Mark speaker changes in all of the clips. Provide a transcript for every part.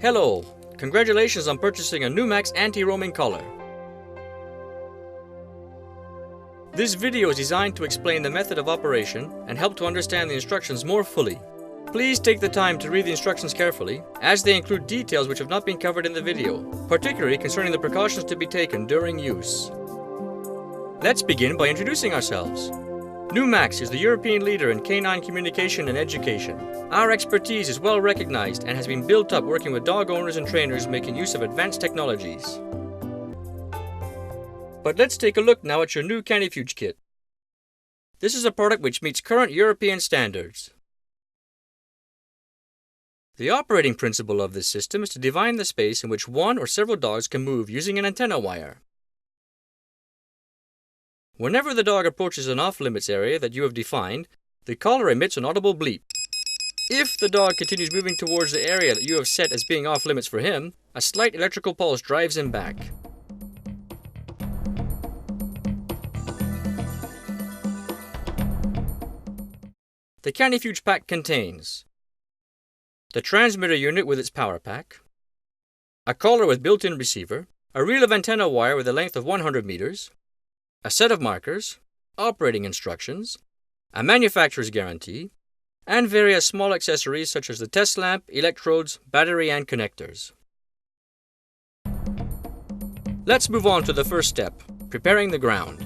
Speaker 1: Hello! Congratulations on purchasing a NUM'AXES anti-roaming collar. This video is designed to explain the method of operation and help to understand the instructions more fully. Please take the time to read the instructions carefully, as they include details which have not been covered in the video, particularly concerning the precautions to be taken during use. Let's begin by introducing ourselves. NUM'AXES is the European leader in canine communication and education. Our expertise is well recognized and has been built up working with dog owners and trainers making use of advanced technologies. But let's take a look now at your new Canifuge kit. This is a product which meets current European standards. The operating principle of this system is to define the space in which one or several dogs can move using an antenna wire. Whenever the dog approaches an off-limits area that you have defined, the collar emits an audible bleep. If the dog continues moving towards the area that you have set as being off-limits for him, a slight electrical pulse drives him back. The Canifuge pack contains the transmitter unit with its power pack, a collar with built-in receiver, a reel of antenna wire with a length of 100 meters, a set of markers, operating instructions, a manufacturer's guarantee, and various small accessories such as the test lamp, electrodes, battery, and connectors. Let's move on to the first step, preparing the ground.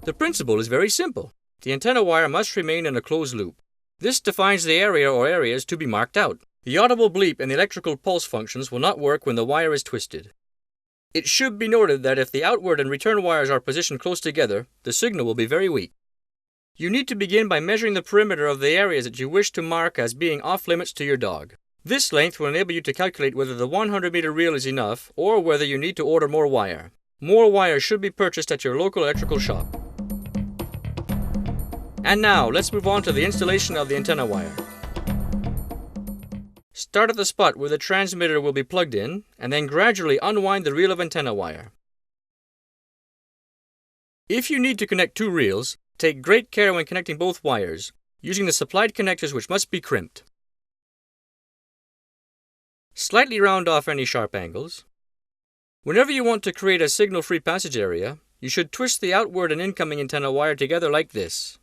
Speaker 1: The principle is very simple. The antenna wire must remain in a closed loop. This defines the area or areas to be marked out. The audible bleep and the electrical pulse functions will not work when the wire is twisted. It should be noted that if the outward and return wires are positioned close together, the signal will be very weak. You need to begin by measuring the perimeter of the areas that you wish to mark as being off-limits to your dog. This length will enable you to calculate whether the 100-meter reel is enough or whether you need to order more wire. More wire should be purchased at your local electrical shop. And now, let's move on to the installation of the antenna wire. Start at the spot where the transmitter will be plugged in, and then gradually unwind the reel of antenna wire. If you need to connect two reels, take great care when connecting both wires, using the supplied connectors which must be crimped. Slightly round off any sharp angles. Whenever you want to create a signal-free passage area, you should twist the outward and incoming antenna wire together like this.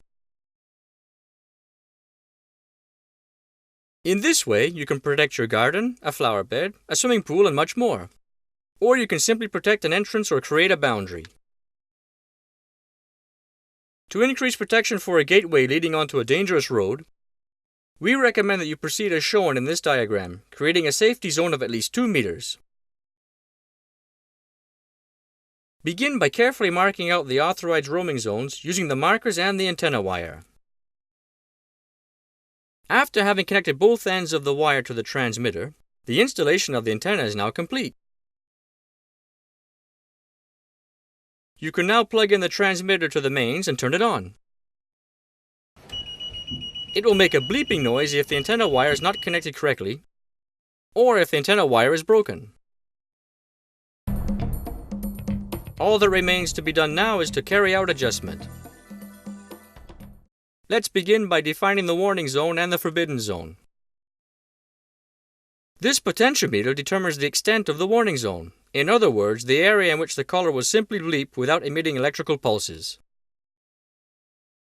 Speaker 1: In this way, you can protect your garden, a flower bed, a swimming pool, and much more. Or you can simply protect an entrance or create a boundary. To increase protection for a gateway leading onto a dangerous road, we recommend that you proceed as shown in this diagram, creating a safety zone of at least 2 meters. Begin by carefully marking out the authorized roaming zones using the markers and the antenna wire. After having connected both ends of the wire to the transmitter, the installation of the antenna is now complete. You can now plug in the transmitter to the mains and turn it on. It will make a bleeping noise if the antenna wire is not connected correctly, or if the antenna wire is broken. All that remains to be done now is to carry out adjustment. Let's begin by defining the warning zone and the forbidden zone. This potentiometer determines the extent of the warning zone. In other words, the area in which the collar will simply bleep without emitting electrical pulses.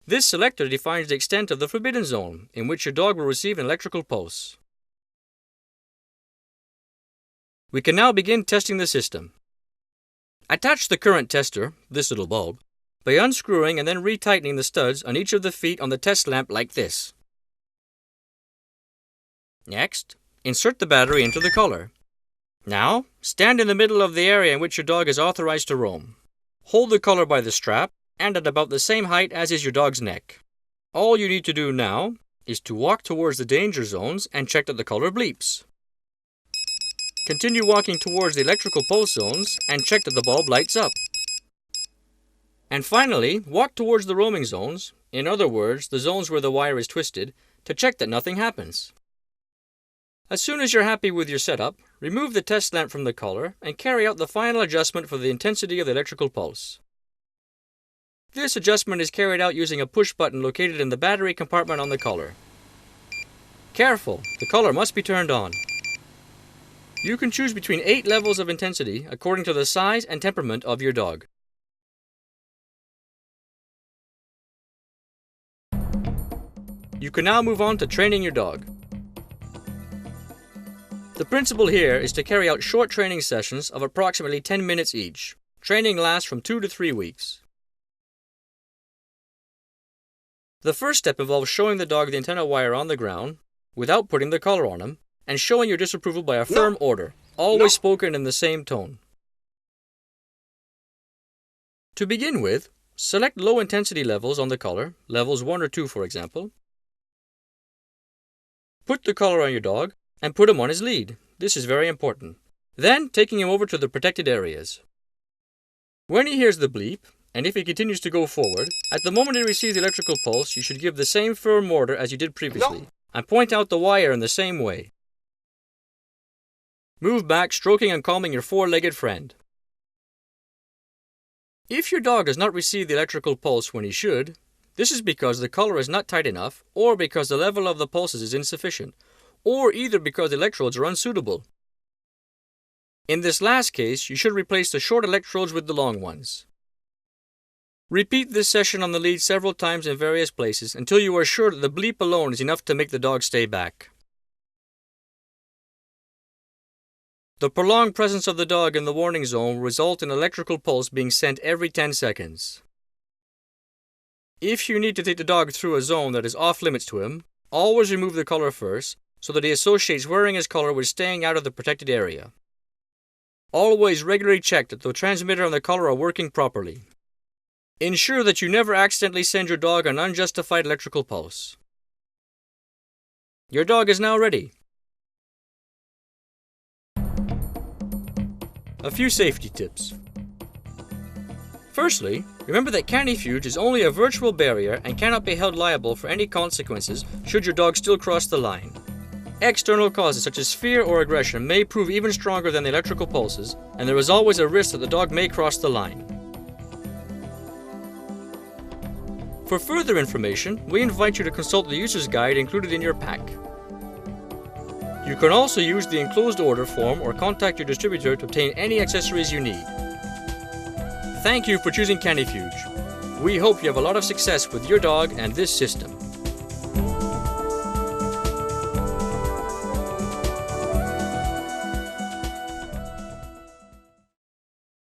Speaker 1: This selector defines the extent of the forbidden zone, in which your dog will receive an electrical pulse. We can now begin testing the system. Attach the current tester, this little bulb, by unscrewing and then retightening the studs on each of the feet on the test lamp like this. Next, insert the battery into the collar. Now, stand in the middle of the area in which your dog is authorized to roam. Hold the collar by the strap and at about the same height as is your dog's neck. All you need to do now is to walk towards the danger zones and check that the collar bleeps. Continue walking towards the electrical pulse zones and check that the bulb lights up. And finally, walk towards the roaming zones, in other words, the zones where the wire is twisted, to check that nothing happens. As soon as you're happy with your setup, remove the test lamp from the collar and carry out the final adjustment for the intensity of the electrical pulse. This adjustment is carried out using a push button located in the battery compartment on the collar. Careful, the collar must be turned on. You can choose between 8 levels of intensity according to the size and temperament of your dog. You can now move on to training your dog. The principle here is to carry out short training sessions of approximately 10 minutes each. Training lasts from 2 to 3 weeks. The first step involves showing the dog the antenna wire on the ground without putting the collar on him and showing your disapproval by a firm order, always spoken in the same tone. To begin with, select low intensity levels on the collar, levels 1 or 2 for example. Put the collar on your dog and put him on his lead. This is very important. Then, taking him over to the protected areas. When he hears the bleep, and if he continues to go forward, at the moment he receives the electrical pulse, you should give the same firm order as you did previously, and point out the wire in the same way. Move back, stroking and calming your 4-legged friend. If your dog does not receive the electrical pulse when he should, this is because the collar is not tight enough, or because the level of the pulses is insufficient, or either because the electrodes are unsuitable. In this last case, you should replace the short electrodes with the long ones. Repeat this session on the lead several times in various places until you are sure that the bleep alone is enough to make the dog stay back. The prolonged presence of the dog in the warning zone will result in electrical pulse being sent every 10 seconds. If you need to take the dog through a zone that is off limits to him, always remove the collar first so that he associates wearing his collar with staying out of the protected area. Always regularly check that the transmitter and the collar are working properly. Ensure that you never accidentally send your dog an unjustified electrical pulse. Your dog is now ready. A few safety tips. Firstly, remember that cannifuge is only a virtual barrier and cannot be held liable for any consequences should your dog still cross the line. External causes such as fear or aggression may prove even stronger than the electrical pulses, and there is always a risk that the dog may cross the line. For further information, we invite you to consult the user's guide included in your pack. You can also use the enclosed order form or contact your distributor to obtain any accessories you need. Thank you for choosing Cannifuge. We hope you have a lot of success with your dog and this system.